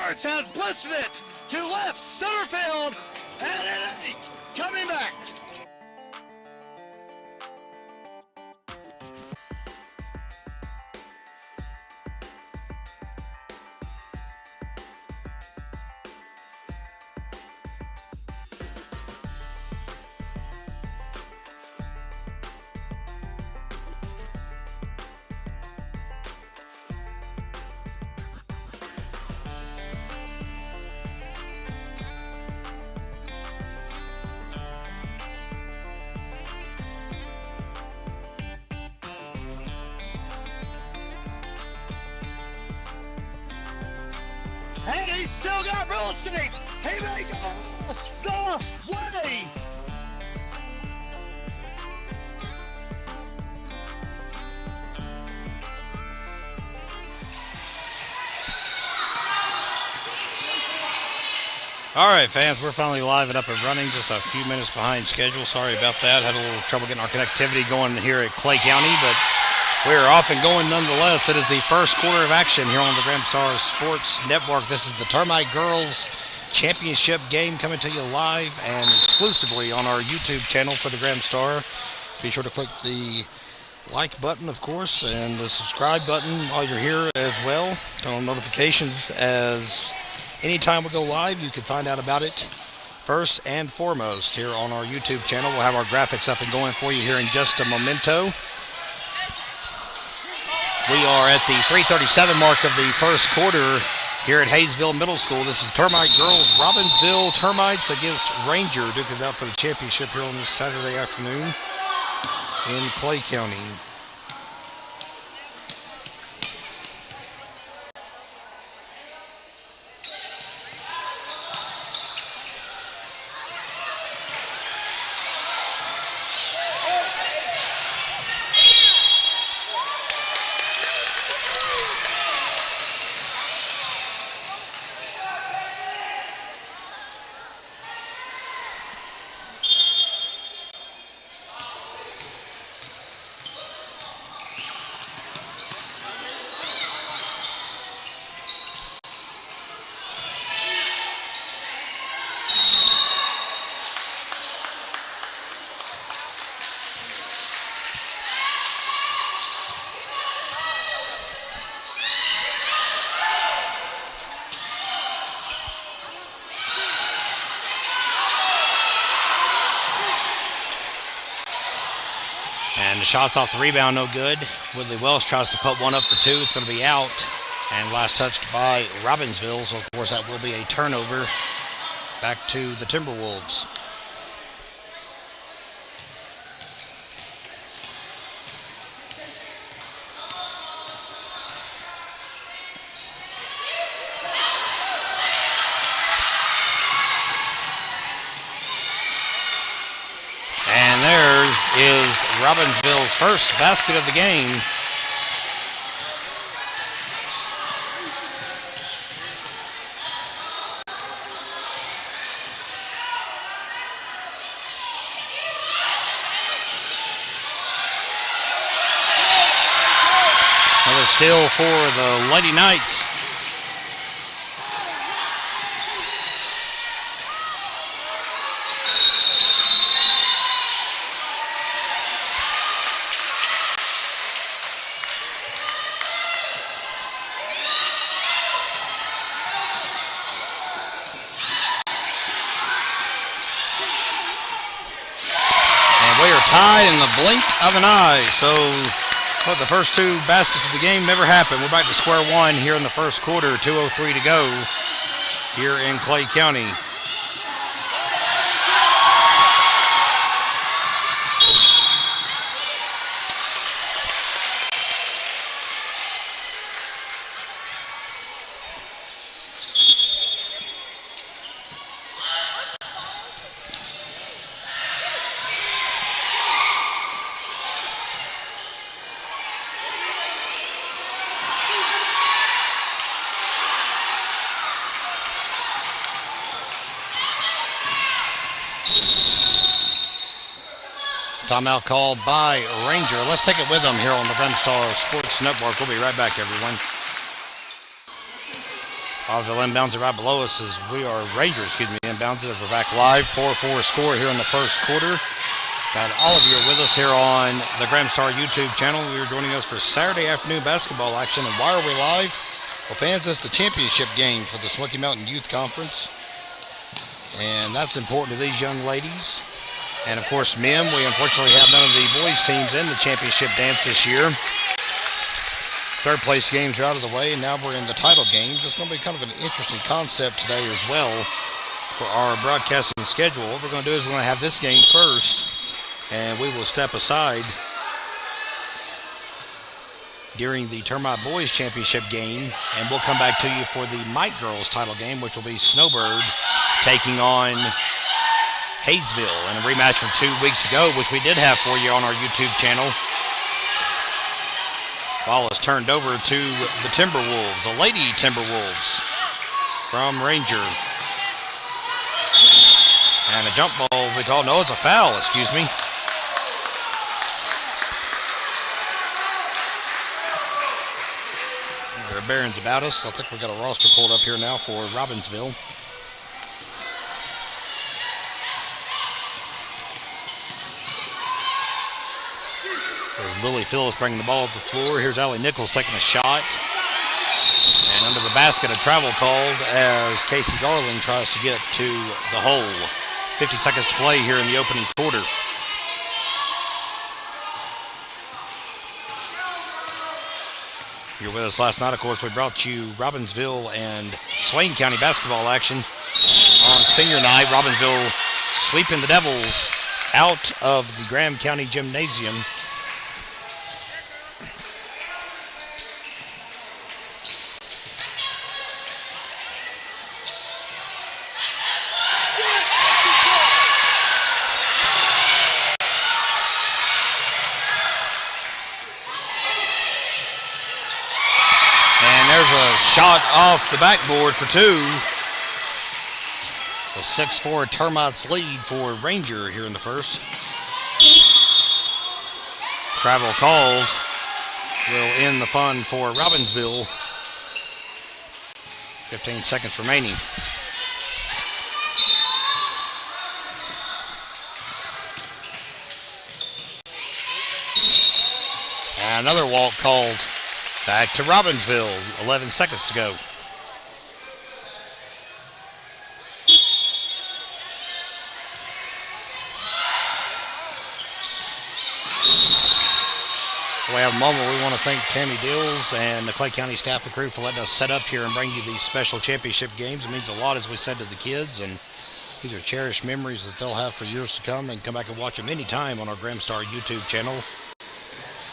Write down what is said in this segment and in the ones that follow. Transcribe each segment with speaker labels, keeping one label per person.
Speaker 1: Roberts has blistered it to left center field, and it ain't coming back. And he's still got real estate. He makes it the way.
Speaker 2: All right, fans, we're finally live and up and running, just a few minutes behind schedule. Sorry about that. Had a little trouble getting our connectivity going here at Clay County, but we're off and going nonetheless. It is the first quarter of action here on the Grand Star Sports Network. This is the Termite Girls Championship game coming to you live and exclusively on our YouTube channel for the Grand Star. Be sure to click the like button, of course, and the subscribe button while you're here as well. Turn on notifications, as anytime we go live, you can find out about it first and foremost here on our YouTube channel. We'll have our graphics up and going for you here in just a momento. We are at the 3:37 mark of the first quarter here at Hayesville Middle School. This is Termite Girls, Robbinsville Termites against Ranger, duking it out for the championship here on this Saturday afternoon in Clay County. And the shot's off the rebound, no good. Woodley Welsh tries to put one up for two. It's going to be out. And last touched by Robbinsville. So, of course, that will be a turnover back to the Timberwolves. And there is Robbinsville's first basket of the game. Another steal for the Lady Knights. Tied in the blink of an eye. So, the first two baskets of the game never happened. We're back to square one here in the first quarter. 2:03 to go here in Clay County. Timeout called by Ranger. Let's take it with them here on the Grand Star Sports Network. We'll be right back, everyone. Robbinsville inbounds it right below us as we are Rangers, inbounds it as we're back live. 4-4 score here in the first quarter. Got all of you with us here on the Gramstar YouTube channel. You're joining us for Saturday afternoon basketball action. And why are we live? Well, fans, it's the championship game for the SMYC Mountain Youth Conference. And that's important to these young ladies. And of course, men, we unfortunately have none of the boys teams in the championship dance this year. Third place games are out of the way, and now we're in the title games. It's going to be kind of an interesting concept today as well for our broadcasting schedule. What we're going to do is we're going to have this game first, and we will step aside during the Termite Boys Championship game, and we'll come back to you for the Mike Girls title game, which will be Snowbird taking on Hayesville in a rematch from 2 weeks ago, which we did have for you on our YouTube channel. Ball is turned over to the Timberwolves, the Lady Timberwolves from Ranger. And a jump ball we call, no, it's a foul, excuse me. There are Barons about us. I think we've got a roster pulled up here now for Robbinsville. There's Lily Phillips bringing the ball up the floor. Here's Allie Nichols taking a shot. And under the basket, a travel called as Casey Garland tries to get to the hole. 50 seconds to play here in the opening quarter. You're with us last night, of course. We brought you Robbinsville and Swain County basketball action on senior night. Robbinsville sweeping the Devils out of the Graham County Gymnasium. Shot off the backboard for two. So 6-4 Termites lead for Ranger here in the first. Travel called will end the fun for Robbinsville. 15 seconds remaining. And another walk called. Back to Robbinsville, 11 seconds to go. We have a moment. We want to thank Tammy Dills and the Clay County staff and crew for letting us set up here and bring you these special championship games. It means a lot, as we said to the kids, and these are cherished memories that they'll have for years to come. And come back and watch them anytime on our Gramstar YouTube channel.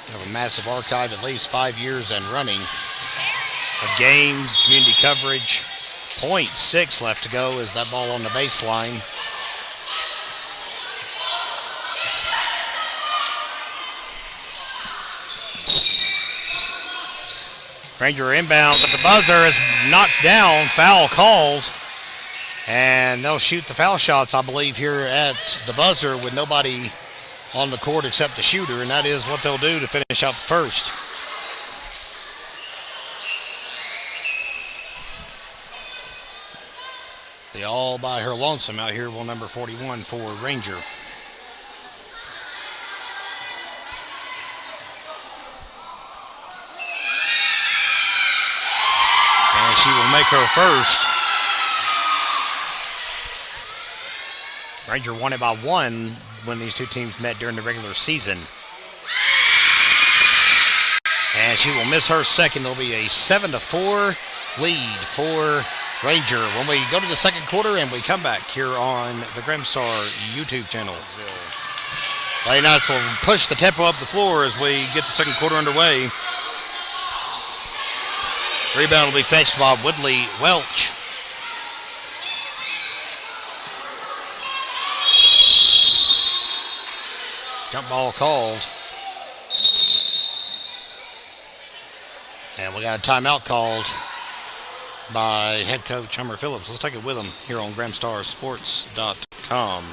Speaker 2: We have a massive archive, at least 5 years and running, of games, community coverage. 0.6 left to go as that ball on the baseline. Ranger inbound, but the buzzer is knocked down. Foul called. And they'll shoot the foul shots, I believe, here at the buzzer with nobody on the court except the shooter, and that is what they'll do to finish up first. They all by her lonesome out here will number 41 for Ranger. And she will make her first. Ranger won it by 1 when these two teams met during the regular season. And she will miss her second. It'll be a 7-4 lead for Ranger when we go to the second quarter and we come back here on the Gramstar YouTube channel. Lady Knights will push the tempo up the floor as we get the second quarter underway. Rebound will be fetched by Woodley Welch. Jump ball called. And we got a timeout called by head coach Hummer Phillips. Let's take it with him here on GramstarSports.com.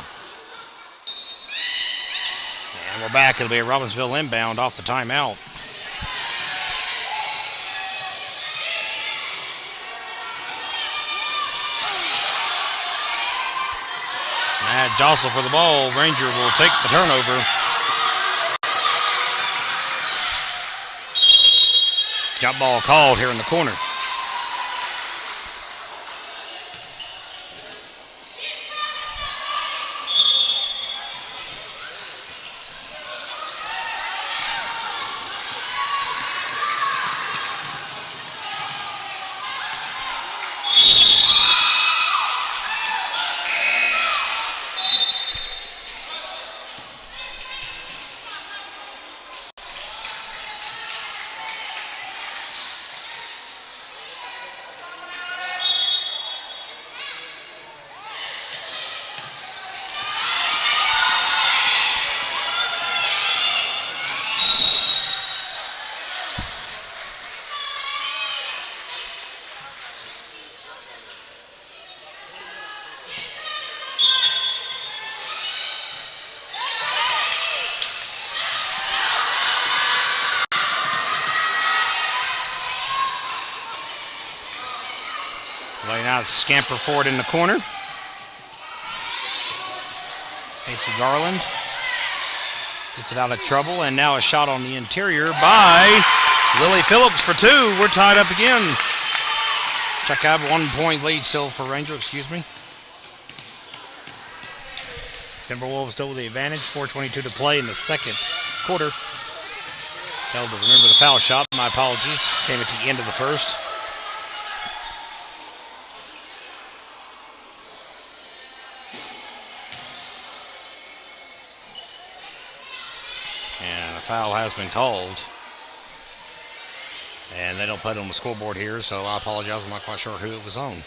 Speaker 2: And we're back. It'll be a Robbinsville inbound off the timeout. jostle for the ball. Ranger will take the turnover. Jump ball called here in the corner. Laying out, scamper forward in the corner. Casey Garland gets it out of trouble, and now a shot on the interior by Lily Phillips for two. We're tied up again. Check out, 1 point lead still for Ranger, excuse me. Timberwolves still with the advantage, 4:22 to play in the second quarter. Failed to remember the foul shot, my apologies. Came at the end of the first. And a foul has been called. And they don't put it on the scoreboard here, so I apologize. I'm not quite sure who it was on.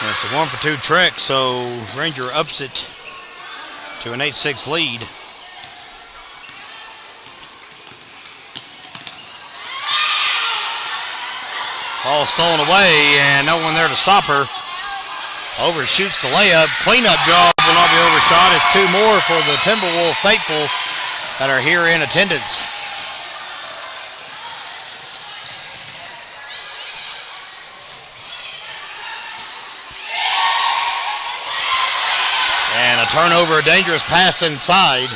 Speaker 2: And it's a 1-for-2 trick, so Ranger ups it to an 8-6 lead. Ball stolen away, and no one there to stop her. Overshoots the layup. Cleanup job will not be overshot. It's two more for the Timberwolves faithful that are here in attendance. And a turnover, a dangerous pass inside.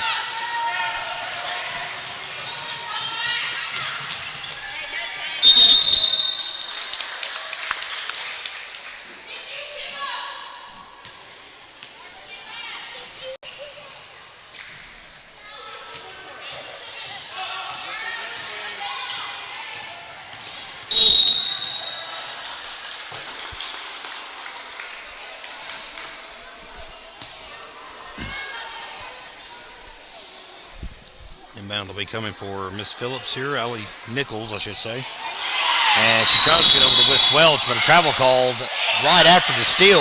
Speaker 2: Inbound will be coming for Miss Phillips here, Allie Nichols, I should say. And she tries to get over to Miss Welch, but a travel called right after the steal.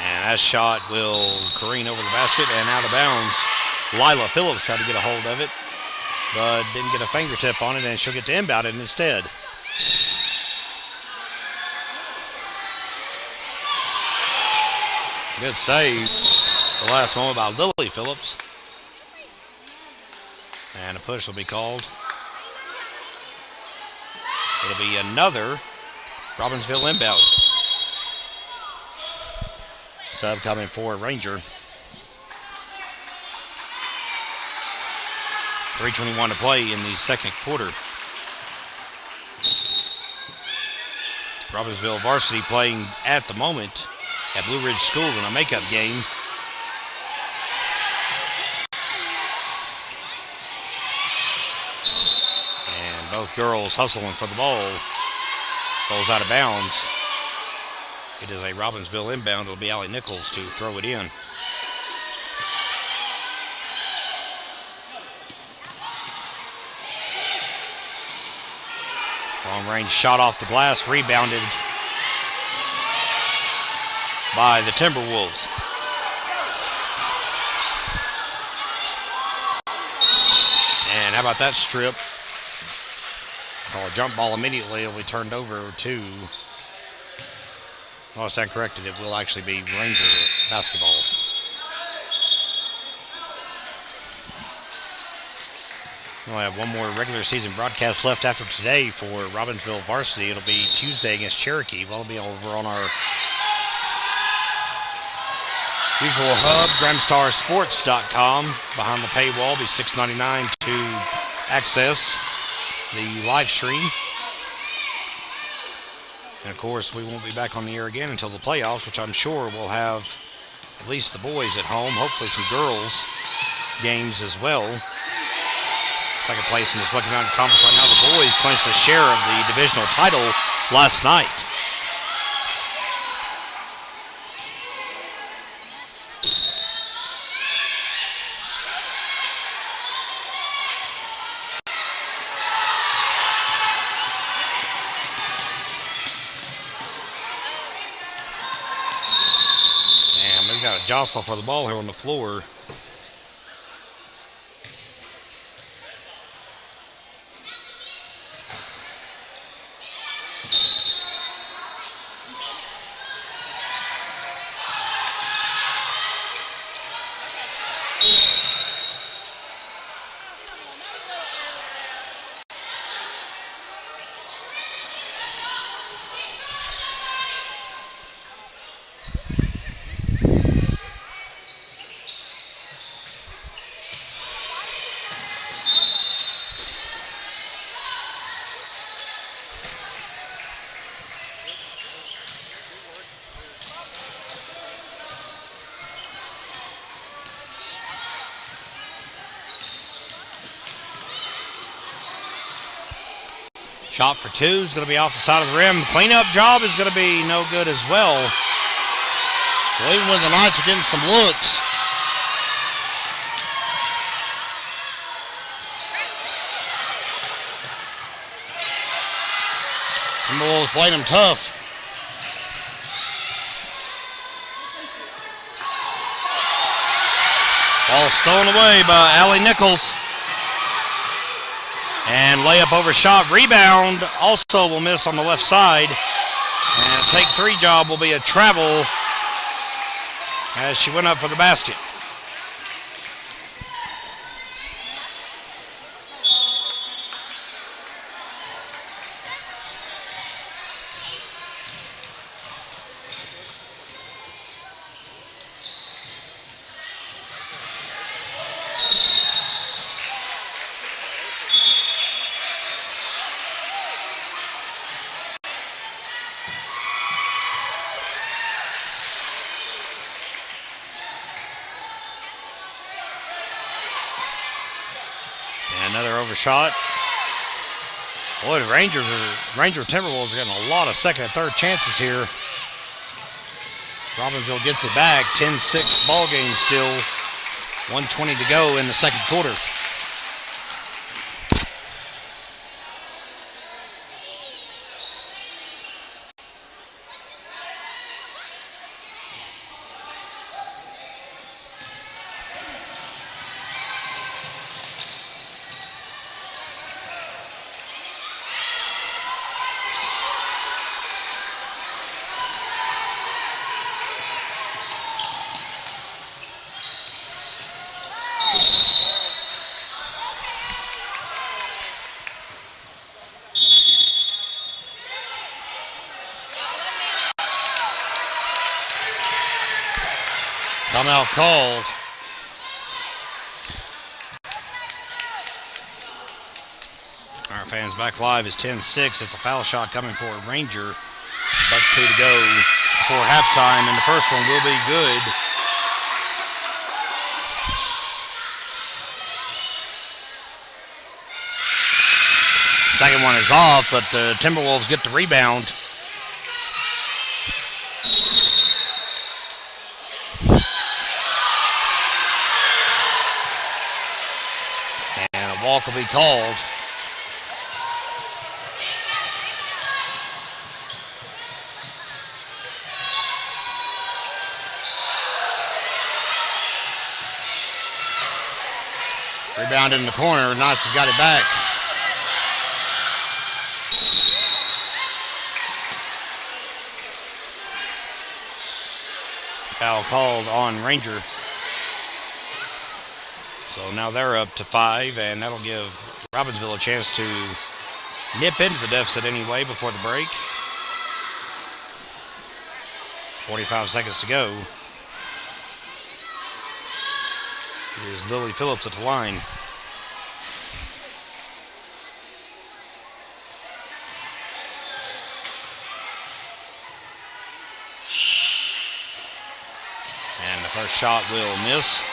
Speaker 2: And that shot will careen over the basket and out of bounds. Lila Phillips tried to get a hold of it, but didn't get a fingertip on it, and she'll get to inbound it instead. Good save. The last moment by Lily Phillips. And a push will be called. It'll be another Robbinsville inbound. Sub coming for Ranger. 3:21 to play in the second quarter. Robbinsville varsity playing at the moment at Blue Ridge School in a makeup game. And both girls hustling for the ball. Ball's out of bounds. It is a Robbinsville inbound. It'll be Allie Nichols to throw it in. Long range shot off the glass, rebounded by the Timberwolves. And how about that strip? Call a jump ball immediately. It'll be turned over to, well, I stand corrected. It will actually be Ranger basketball. We only have one more regular season broadcast left after today for Robbinsville varsity. It'll be Tuesday against Cherokee. Well, it'll be over on our usual hub, GramstarSports.com. Behind the paywall, be $6.99 to access the live stream. And of course, we won't be back on the air again until the playoffs, which I'm sure will have at least the boys at home, hopefully some girls games as well. Second place in the Smoky Mountain Conference right now. The boys clinched a share of the divisional title last night. And we've got a jostle for the ball here on the floor. Shot for two is going to be off the side of the rim. Cleanup job is going to be no good as well. So even when the Knights are getting some looks, Timberwolves playing them tough. Ball stolen away by Allie Nichols. And layup overshot. Rebound also will miss on the left side. And a take three job will be a travel as she went up for the basket. Another overshot. Boy, the Ranger Timberwolves are getting a lot of second and third chances here. Robbinsville gets it back. 10-6 ball game still. 1:20 to go in the second quarter. Timeout called. Our fans back live is 10-6. It's a foul shot coming for a Ranger. Buck two to go before halftime, and the first one will be good. Second one is off, but the Timberwolves get the rebound. And a walk will be called. Rebound in the corner. Knights have got it back. Foul called on Ranger. So now they're up to 5, and that'll give Robbinsville a chance to nip into the deficit anyway before the break. 45 seconds to go. Here's Lily Phillips at the line. And the first shot will miss.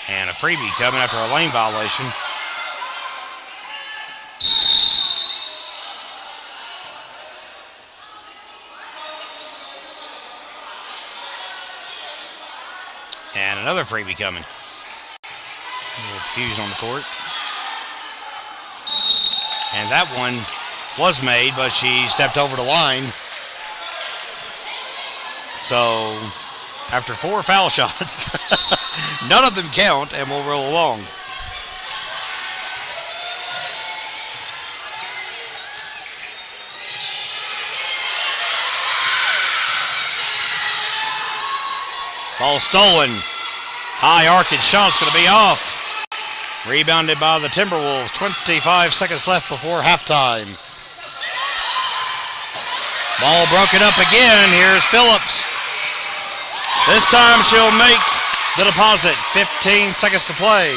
Speaker 2: And a freebie coming after a lane violation. And another freebie coming. A little confusion on the court. And that one was made, but she stepped over the line. So, after 4 foul shots, none of them count, and we'll roll along. Ball stolen. High arcing shot's going to be off. Rebounded by the Timberwolves. 25 seconds left before halftime. Ball broken up again. Here's Phillips. This time she'll make the deposit. 15 seconds to play.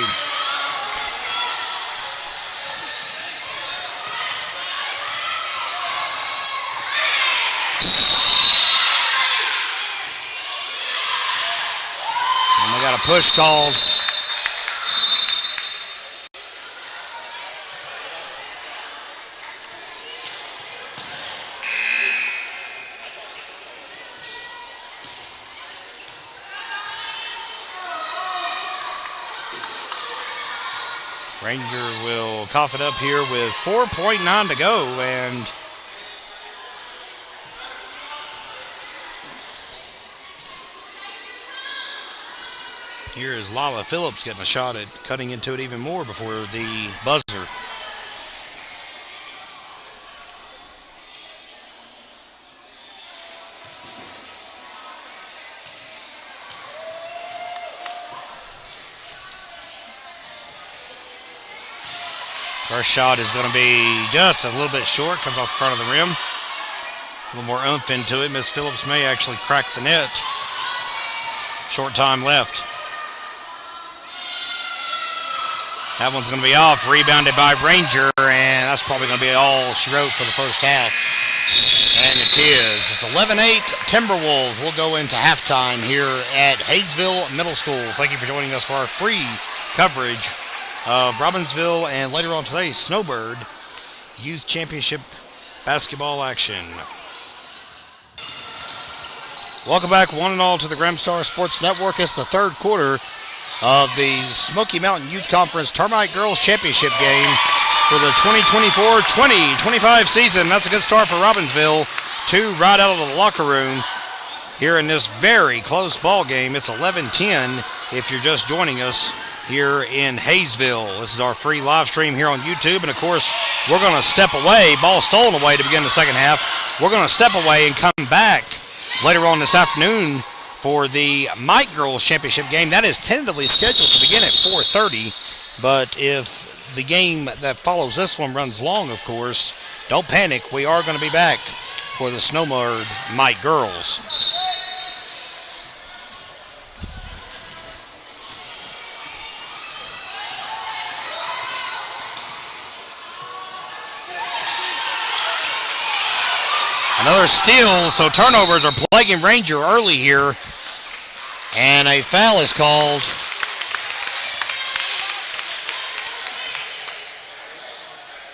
Speaker 2: And they got a push called. Ranger will cough it up here with 4.9 to go, and here is Lala Phillips getting a shot at cutting into it even more before the buzzer. First shot is going to be just a little bit short. Comes off the front of the rim. A little more oomph into it. Miss Phillips may actually crack the net. Short time left. That one's going to be off. Rebounded by Ranger. And that's probably going to be all she wrote for the first half. And it is. It's 11-8. Timberwolves will go into halftime here at Hayesville Middle School. Thank you for joining us for our free coverage of Robbinsville and later on today, Snowbird Youth Championship basketball action. Welcome back, one and all, to the Gramstar Sports Network. It's the third quarter of the Smoky Mountain Youth Conference Termite Girls Championship game for the 2024-2025 season. That's a good start for Robbinsville. 2 right out of the locker room here in this very close ball game. It's 11-10 if you're just joining us here in Hayesville. This is our free live stream here on YouTube, and of course we're going to step away. Ball stolen away to begin the second half. We're going to step away and come back later on this afternoon for the Mike Girls Championship game. That is tentatively scheduled to begin at 4:30, but if the game that follows this one runs long, of course, don't panic. We are going to be back for the Snowbird Mike Girls. Another steal, so turnovers are plaguing Ranger early here. And a foul is called.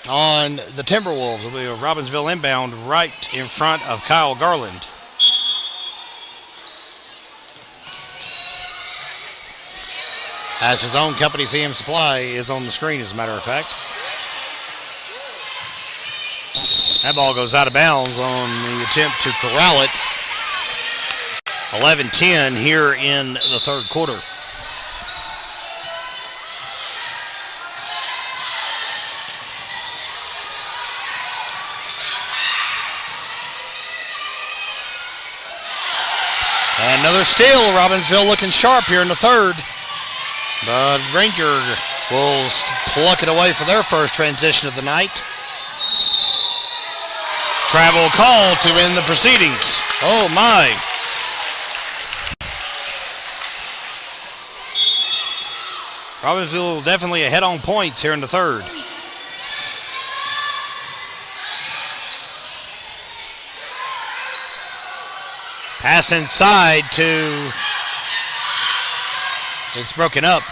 Speaker 2: On the Timberwolves. It'll be a Robbinsville inbound right in front of Kyle Garland. as his own company, CM Supply, is on the screen, as a matter of fact. That ball goes out of bounds on the attempt to corral it. 11-10 here in the third quarter. And another steal. Robbinsville looking sharp here in the third. But Ranger will pluck it away for their first transition of the night. Travel call to end the proceedings. Oh my. Robbinsville definitely ahead on points here in the third. Pass inside to, it's broken up.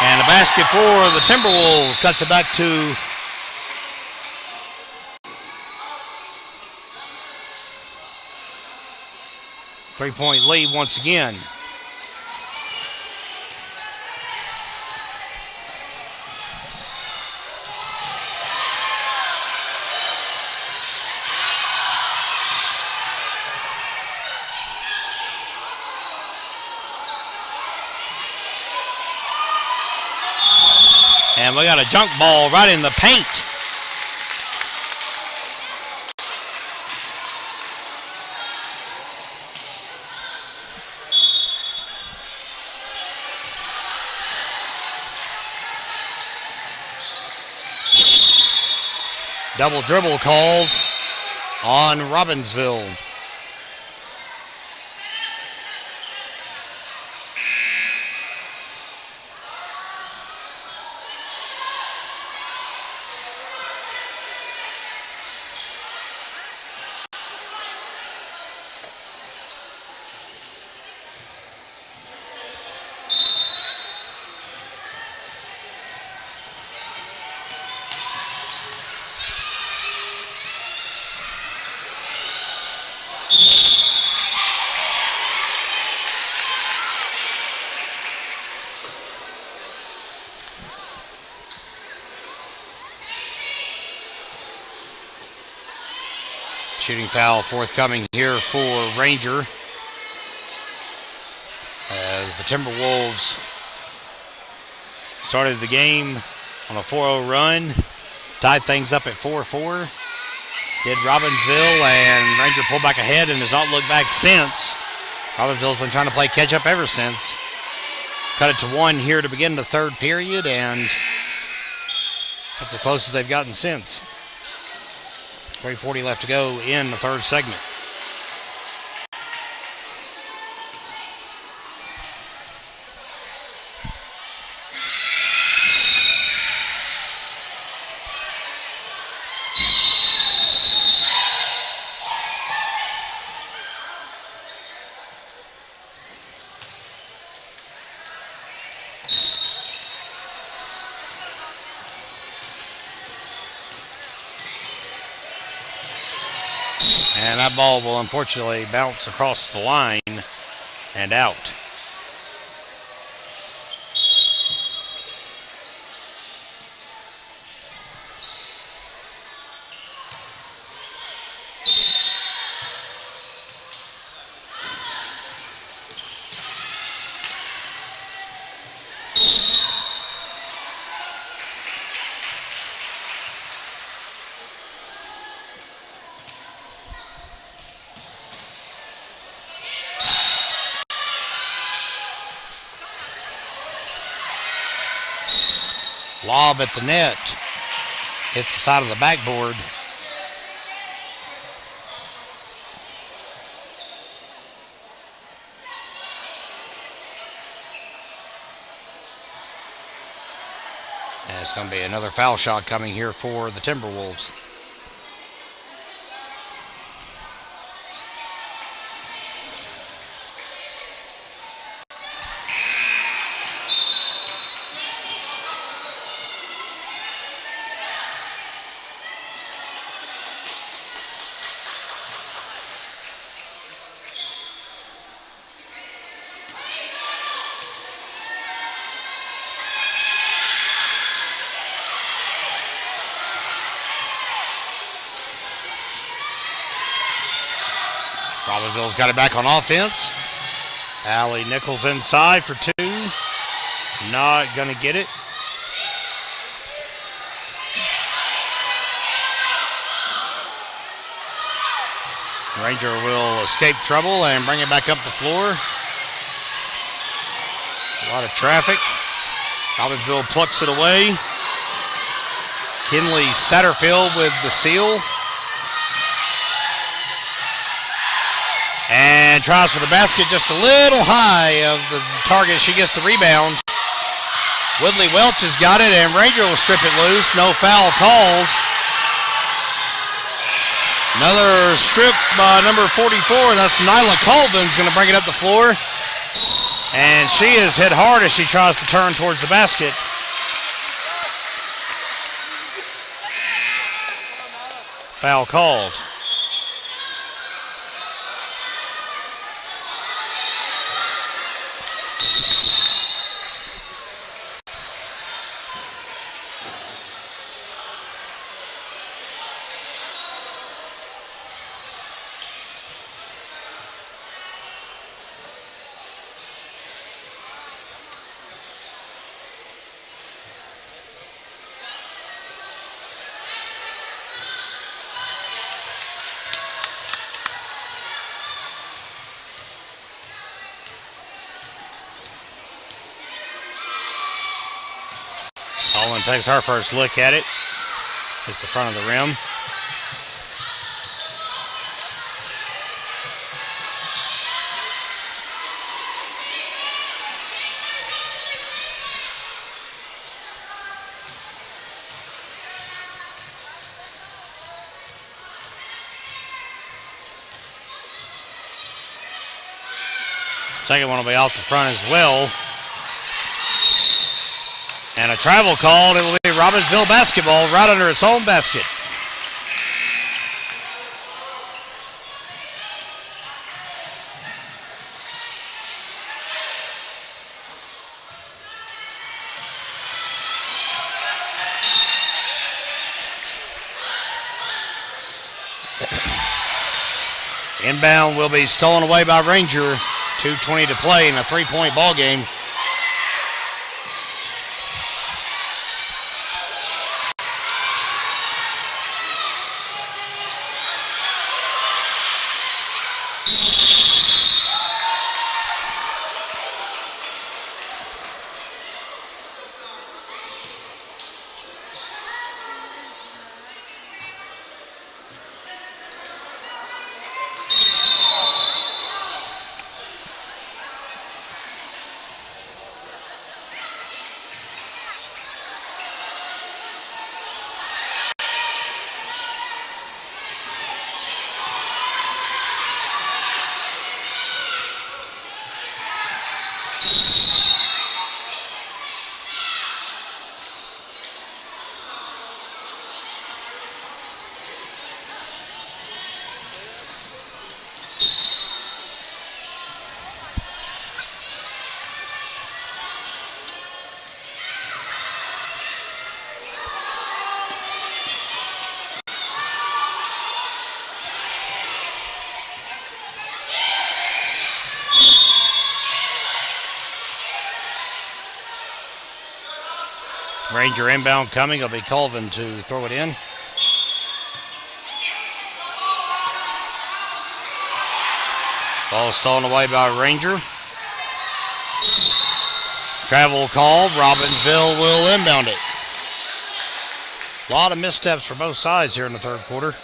Speaker 2: And a basket for the Timberwolves, cuts it back to three-point lead once again. And we got a junk ball right in the paint. Double dribble called on Robbinsville. Shooting foul forthcoming here for Ranger, as the Timberwolves started the game on a 4-0 run, tied things up at 4-4. Did Robbinsville, and Ranger pulled back ahead and has not looked back since. Robbinsville's been trying to play catch up ever since. Cut it to 1 here to begin the third period, and that's as close as they've gotten since. 3:40 left to go in the third segment. And that ball will unfortunately bounce across the line and out. Lob at the net. Hits the side of the backboard. And it's going to be another foul shot coming here for the Timberwolves. Robbinsville's got it back on offense. Allie Nichols inside for 2. Not going to get it. Ranger will escape trouble and bring it back up the floor. A lot of traffic. Robbinsville plucks it away. Kinley Satterfield with the steal. And tries for the basket just a little high of the target. She gets the rebound. Woodley Welch has got it, and Ranger will strip it loose. No foul called. Another strip by number 44. That's Nyla Colvin's going to bring it up the floor. And she is hit hard as she tries to turn towards the basket. Foul called. Olin takes her first look at it. It's the front of the rim. Second one will be off the front as well. And a travel called. It will be Robbinsville basketball right under its own basket. Inbound will be stolen away by Ranger. 2:20 to play in a 3-point ball game. Ranger inbound coming. It'll be Colvin to throw it in. Ball stolen away by Ranger. Travel called. Robbinsville will inbound it. A lot of missteps for both sides here in the third quarter.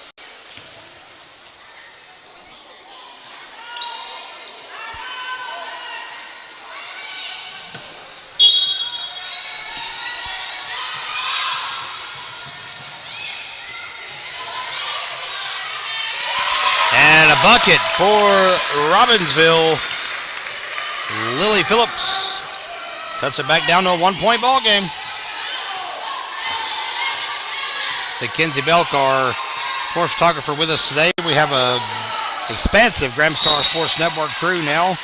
Speaker 2: Bucket for Robbinsville. Lily Phillips cuts it back down to a 1-point ball game. Say Kenzie Belk, our sports photographer, with us today. We have a expansive Grand Star Sports Network crew now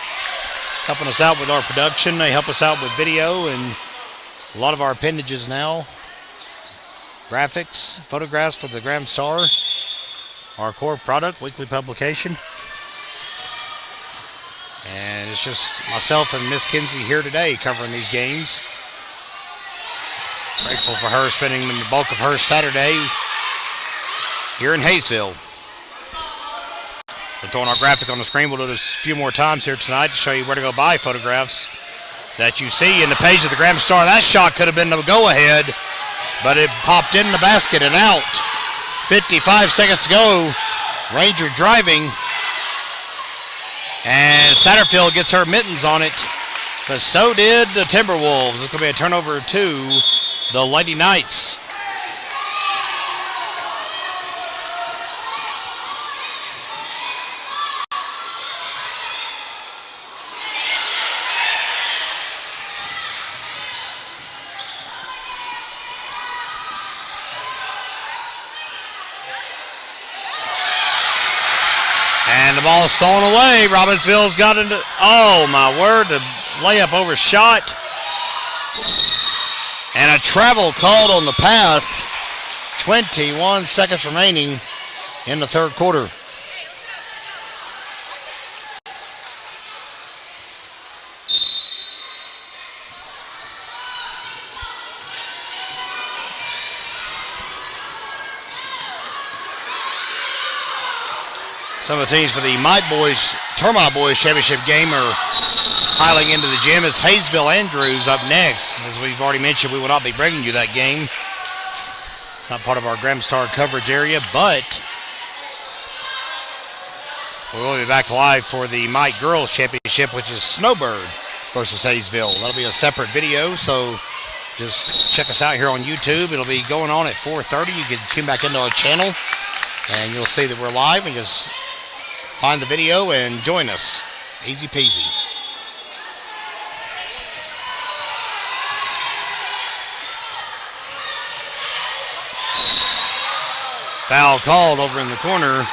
Speaker 2: helping us out with our production. They help us out with video and a lot of our appendages now. Graphics, photographs for the Grand Star. Our core product, weekly publication. And it's just myself and Miss Kinsey here today covering these games. Grateful for her spending the bulk of her Saturday here in Hayesville. Been throwing our graphic on the screen. We'll do this a few more times here tonight to show you where to go buy photographs that you see in the page of the Graham Star. That shot could have been the go-ahead, but it popped in the basket and out. 55 seconds to go. Ranger driving. And Satterfield gets her mittens on it, but so did the Timberwolves. It's going to be a turnover to the Lady Knights. And the ball is stolen away. Robbinsville's got into, oh my word, the layup overshot. And a travel called on the pass. 21 seconds remaining in the third quarter. Some of the teams for the Termite Boys Championship game are piling into the gym. It's Hayesville Andrews up next. As we've already mentioned, we will not be bringing you that game. Not part of our Graham Star coverage area, but we will be back live for the Mike Girls Championship, which is Snowbird versus Hayesville. That'll be a separate video, so just check us out here on YouTube. It'll be going on at 4:30. You can tune back into our channel, and you'll see that we're live, and just find the video and join us. Easy peasy. Foul called over in the corner.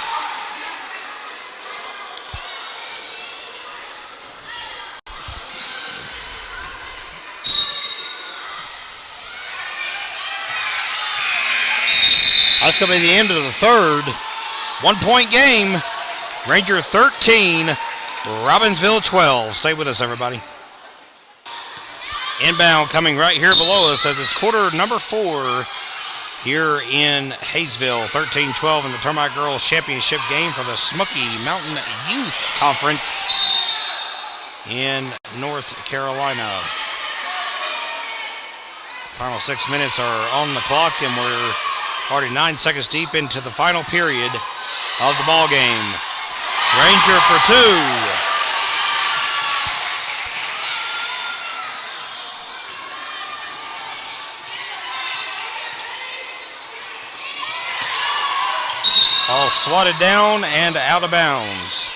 Speaker 2: That's going to be the end of the third. 1-point game. Ranger 13, Robbinsville 12. Stay with us, everybody. Inbound coming right here below us as it's quarter number 4 here in Hayesville. 13-12 in the Termite Girls Championship game for the Smoky Mountain Youth Conference in North Carolina. Final 6 minutes are on the clock, and we're already 9 seconds deep into the final period of the ball game. Ranger for 2. All swatted down and out of bounds.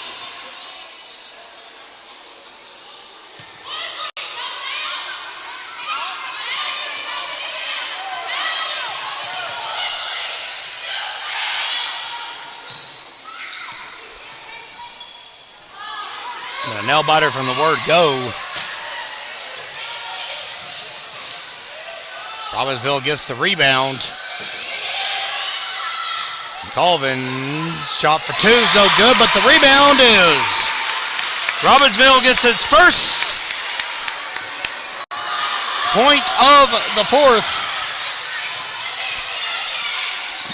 Speaker 2: And a nail biter from the word go. Robbinsville gets the rebound. Colvin's shot for 2 is no good, but the rebound is. Robbinsville gets its first point of the fourth.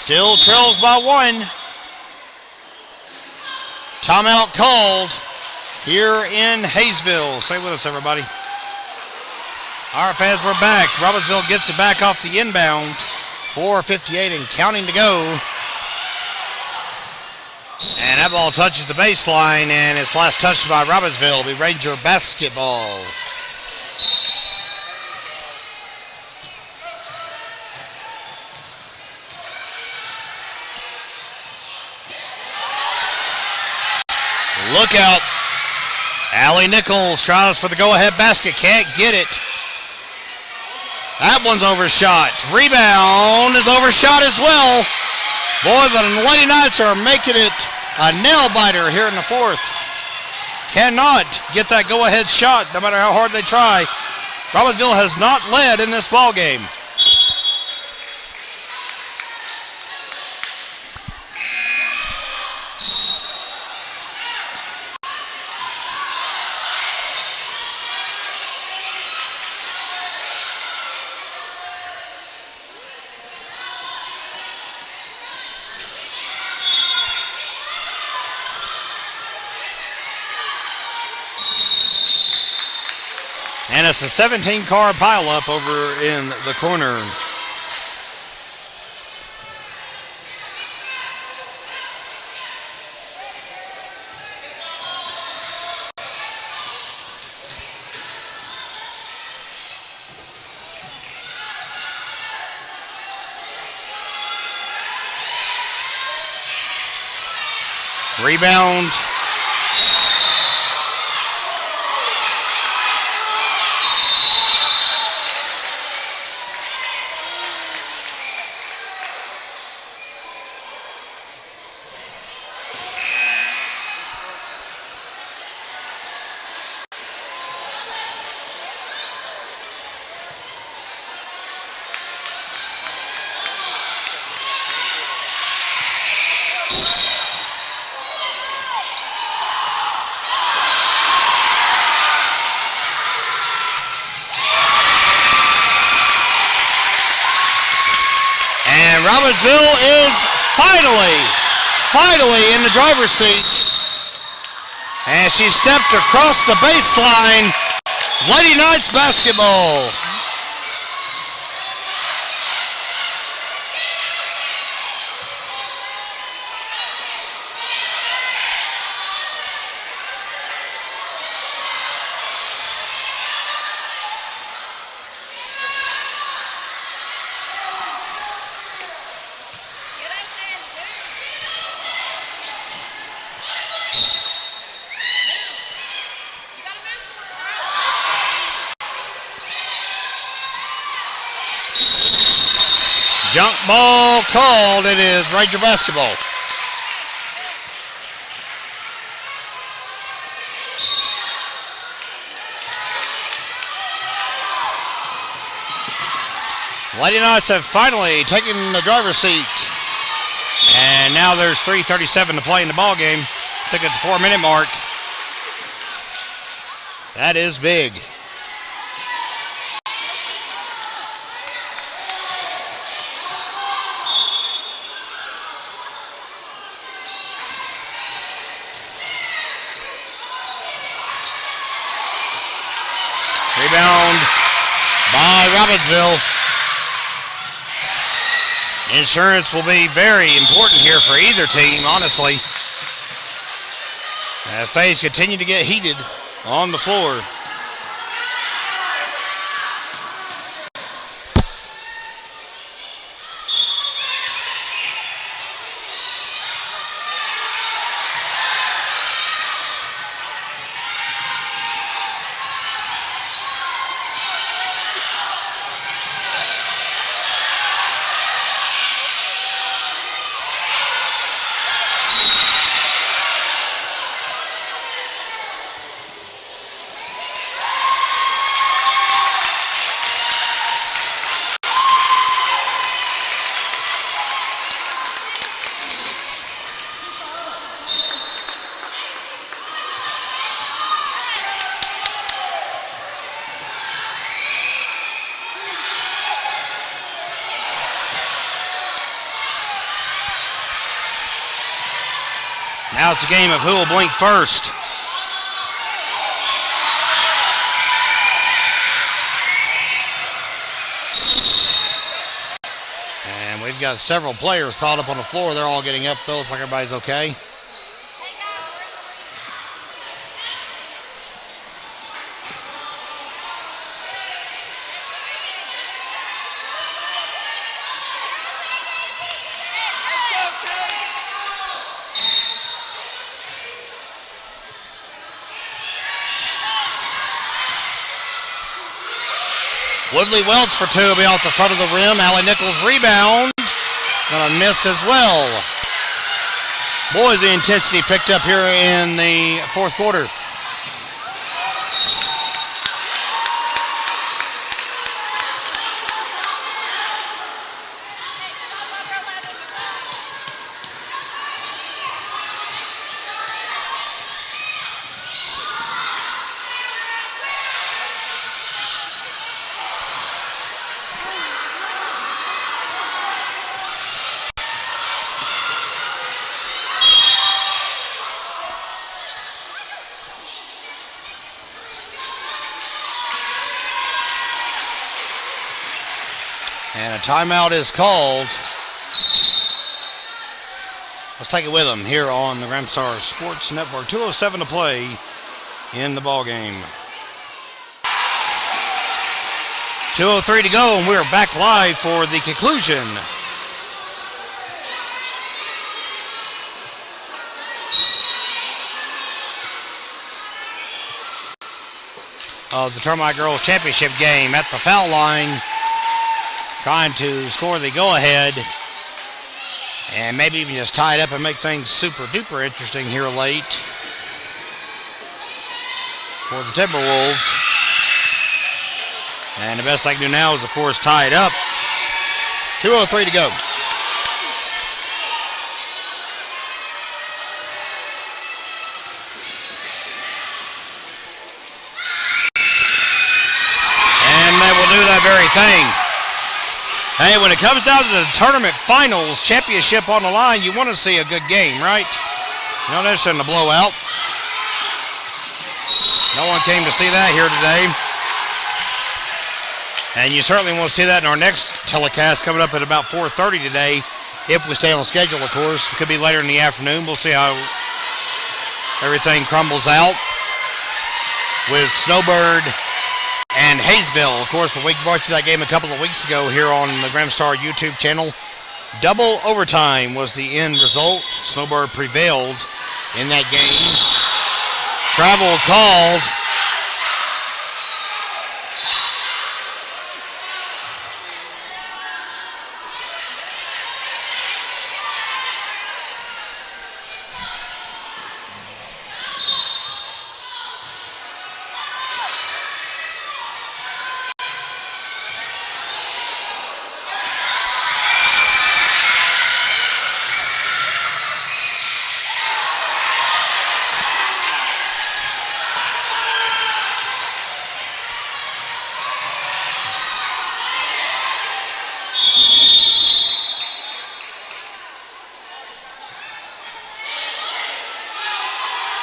Speaker 2: Still trails by 1. Timeout called here in Hayesville. Stay with us, everybody. All right, fans, we're back. Robbinsville gets it back off the inbound. 4:58 and counting to go. And that ball touches the baseline, and it's last touched by Robbinsville. It'll be Ranger basketball. Look out. Allie Nichols tries for the go-ahead basket. Can't get it. That one's overshot. Rebound is overshot as well. Boy, the Lady Knights are making it a nail-biter here in the fourth. Cannot get that go-ahead shot no matter how hard they try. Robbinsville has not led in this ball game. And it's a 17-car pileup over in the corner. Rebound. And Robbinsville is finally in the driver's seat. And she stepped across the baseline. Lady Knights basketball. Junk ball called. It is Ranger basketball. Lady Knights have finally taken the driver's seat. And now there's 3:37 to play in the ball game. I think at the 4-minute mark. That is big. Rebound by Robbinsville. Insurance will be very important here for either team, honestly, as things continue to get heated on the floor. Now it's a game of who will blink first. And we've got several players piled up on the floor. They're all getting up, though. Looks like everybody's okay. Woodley Welch for two will be off the front of the rim. Allie Nichols rebound. Gonna miss as well. Boy, the intensity picked up here in the fourth quarter. Timeout is called. Let's take it with them here on the Gramstar Sports Network. 2:07 to play in the ball game. 2:03 to go, and we're back live for the conclusion of the Termite Girls Championship game. At the foul line, trying to score the go-ahead and maybe even just tie it up and make things super duper interesting here late for the Timberwolves. And the best they can do now is, of course, tie it up. 2:03 to go. And they will do that very thing. Hey, when it comes down to the tournament finals, championship on the line, you want to see a good game, right? You don't necessarily a blowout. No one came to see that here today. And you certainly want to see that in our next telecast coming up at about 4:30 today, if we stay on schedule, of course. It could be later in the afternoon. We'll see how everything crumbles out with Snowbird and Hayesville. Of course, we brought you that game a couple of weeks ago here on the Gramstar YouTube channel. Double overtime was the end result. Snowbird prevailed in that game. Travel called.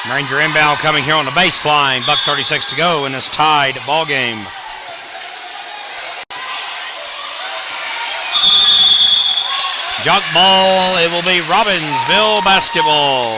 Speaker 2: Ranger inbound coming here on the baseline. $1:36 to go in this tied ball game. Junk ball. It will be Robbinsville basketball.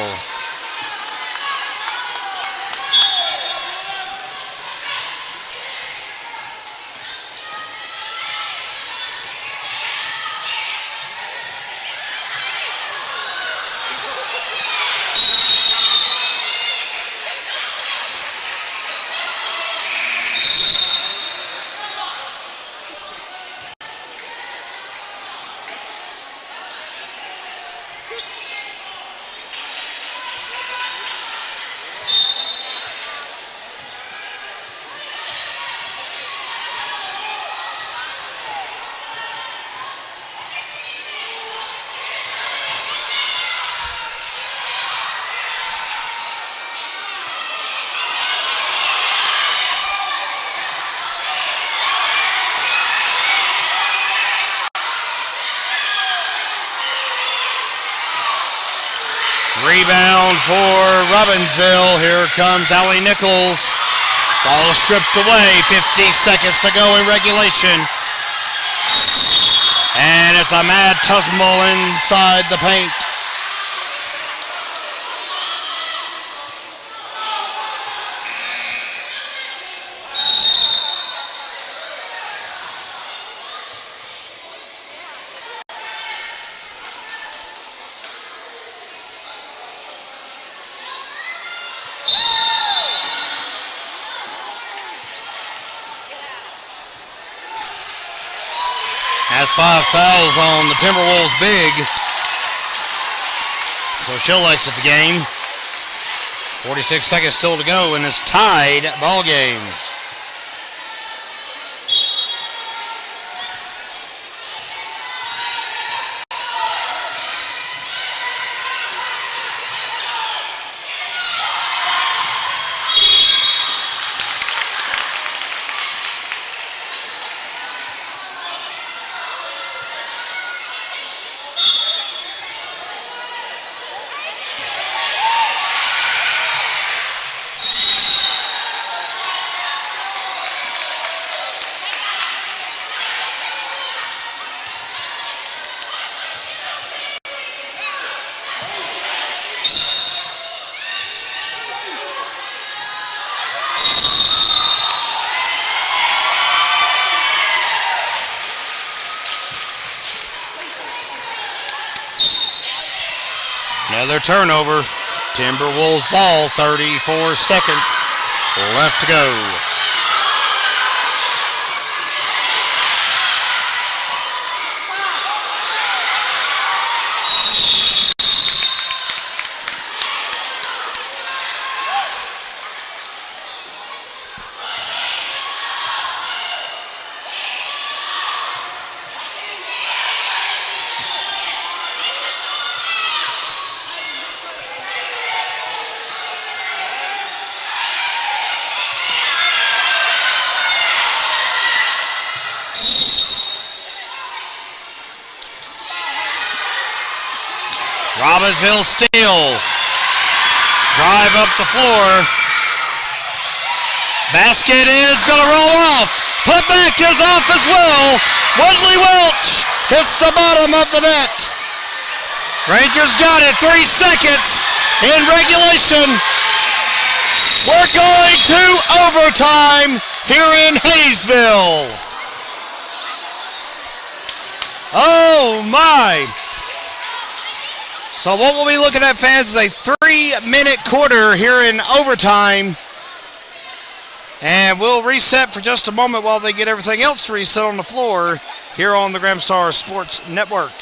Speaker 2: Rebound for Robbinsville. Here comes Allie Nichols. Ball stripped away. 50 seconds to go in regulation. And it's a mad tumble inside the paint. Has 5 fouls on the Timberwolves big. So she'll exit the game. 46 seconds still to go in this tied ball game. Another turnover. Timberwolves ball, 34 seconds left to go. Robbinsville steal. Drive up the floor. Basket is going to roll off. Putback is off as well. Woodley Welch hits the bottom of the net. Rangers got it. 3 seconds in regulation. We're going to overtime here in Hayesville. Oh my. So what we'll be looking at, fans, is a 3-minute quarter here in overtime. And we'll reset for just a moment while they get everything else reset on the floor here on the Gramstar Sports Network.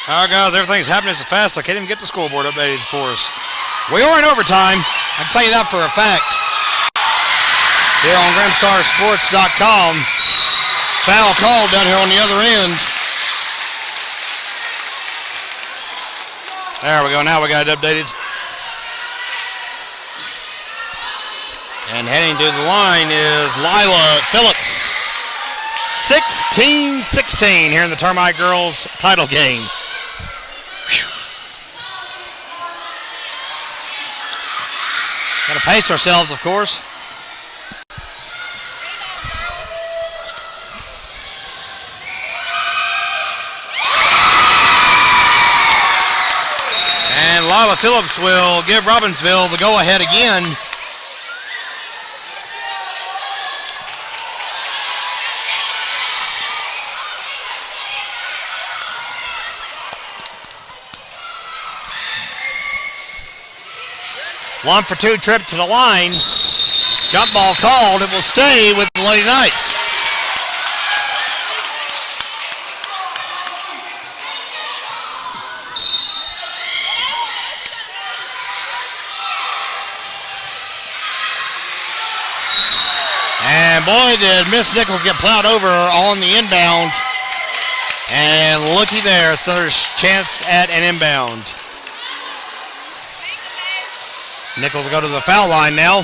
Speaker 2: Oh, guys, everything's happening so fast I can't even get the scoreboard updated for us. We are in overtime. I can tell you that for a fact. Here on GramstarSports.com. Foul call down here on the other end. There we go. Now we got it updated. And heading to the line is Lila Phillips. 16-16 here in the Termite girls title game. Whew. Got to pace ourselves, of course. And Lila Phillips will give Robbinsville the go-ahead again. One for two trip to the line. Jump ball called. It will stay with the Lady Knights. And boy, did Miss Nichols get plowed over on the inbound. And looky there, it's another chance at an inbound. Nichols will go to the foul line now.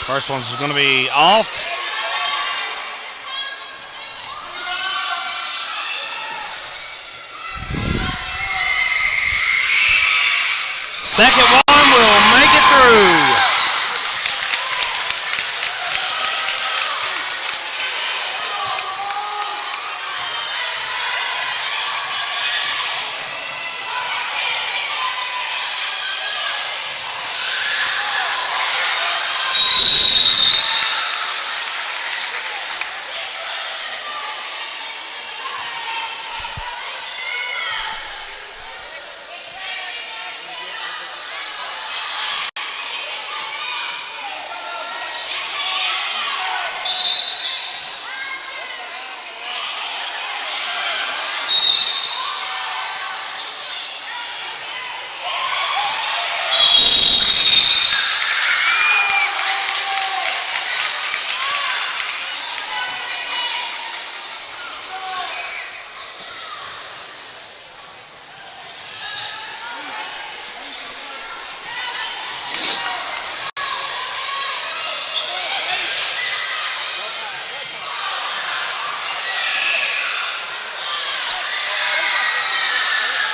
Speaker 2: First one's going to be off. Second one will make it through.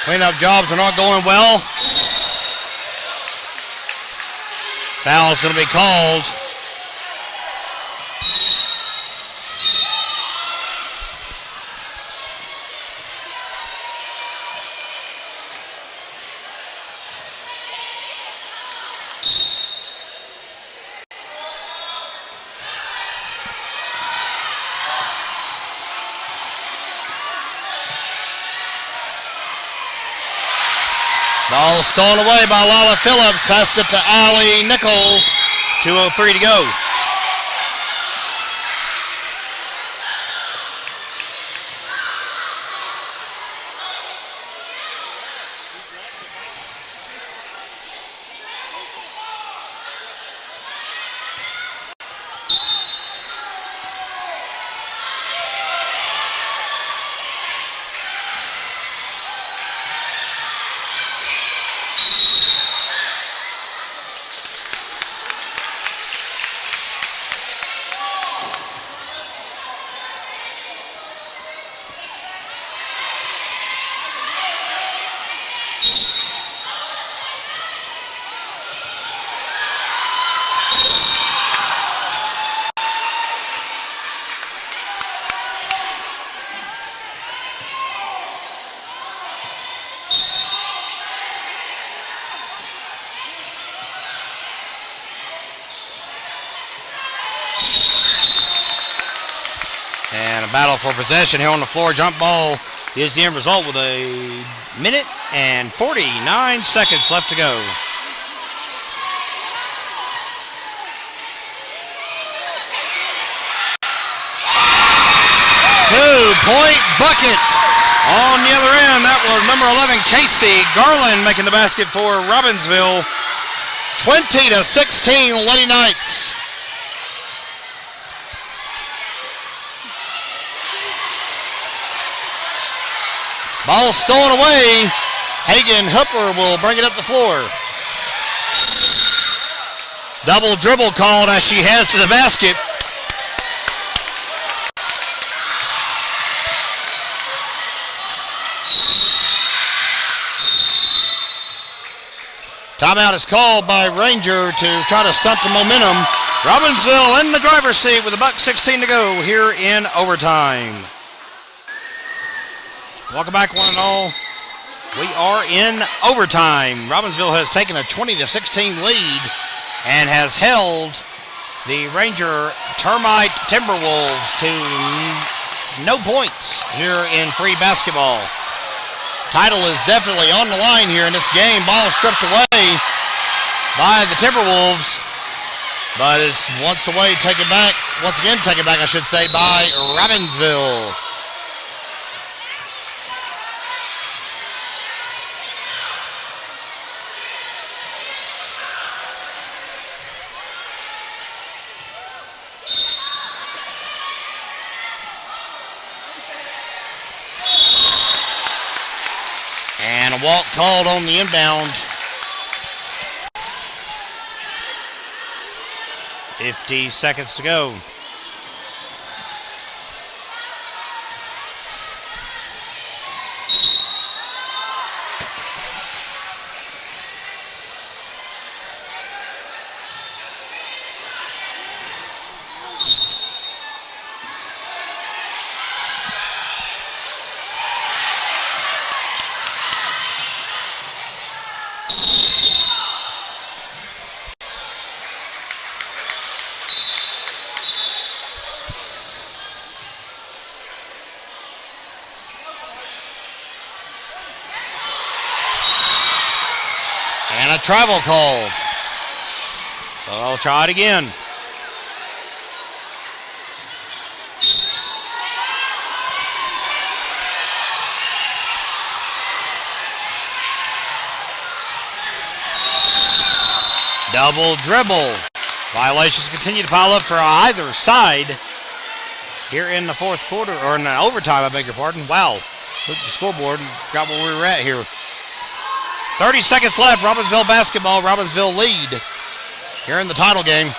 Speaker 2: Cleanup jobs are not going well. Foul's going to be called Ball stolen away by Lala Phillips. Passes it to Allie Nichols. 2:03 to go. And a battle for possession here on the floor. Jump ball is the end result with a minute and 49 seconds left to go. 2-point bucket on the other end. That was number 11, Casey Garland, making the basket for Robbinsville. 20-16, Lady Knights. Ball stolen away. Hagen Hooper will bring it up the floor. Double dribble called as she heads to the basket. Timeout is called by Ranger to try to stunt the momentum. Robbinsville in the driver's seat with $1:16 to go here in overtime. Welcome back, one and all. We are in overtime. Robbinsville has taken a 20-16 lead and has held the Ranger Termite Timberwolves to no points here in free basketball. Title is definitely on the line here in this game. Ball stripped away by the Timberwolves, but is once again taken back, I should say, by Robbinsville. And a walk called on the inbound. 50 seconds to go. And a travel called. So I'll try it again. Double dribble. Violations continue to pile up for either side here in the fourth quarter, or in the overtime, I beg your pardon. Wow. Look at the scoreboard and forgot where we were at here. 30 seconds left. Robbinsville basketball. Robbinsville lead here in the title game.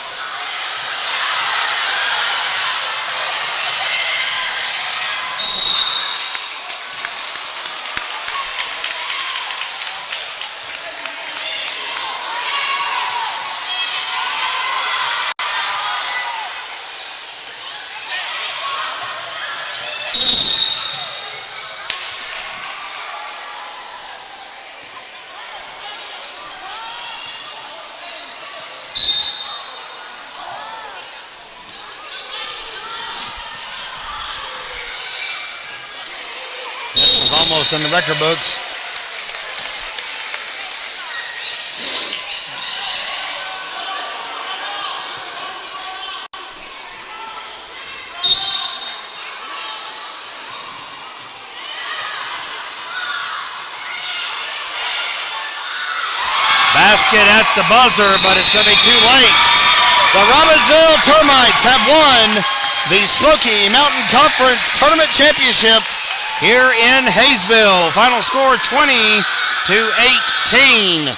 Speaker 2: This was almost in the record books. basket at the buzzer, but it's going to be too late. The Robbinsville Termites have won the Smoky Mountain Conference Tournament Championship here in Hayesville. Final score 20-18.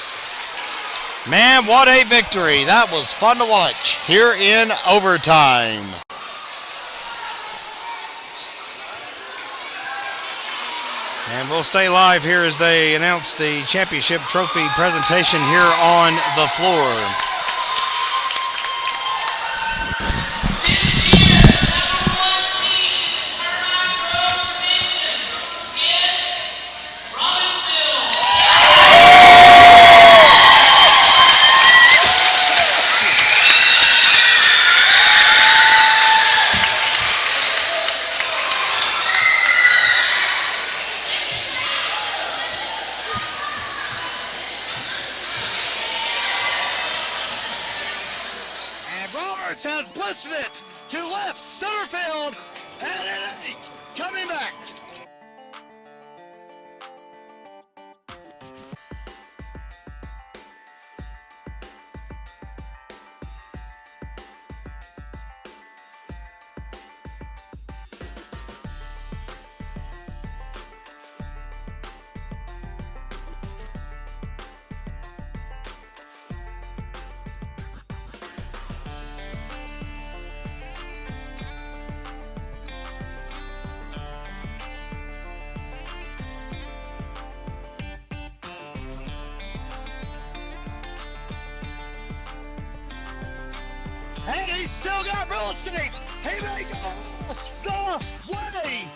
Speaker 2: Man, what a victory. That was fun to watch here in overtime. And we'll stay live here as they announce the championship trophy presentation here on the floor.
Speaker 3: This year's number 1 team in the Termite Road Division is Robbinsville.
Speaker 1: Roberts has blistered it to left center field, and it ain't coming back. And he's still got real estate. He makes the way.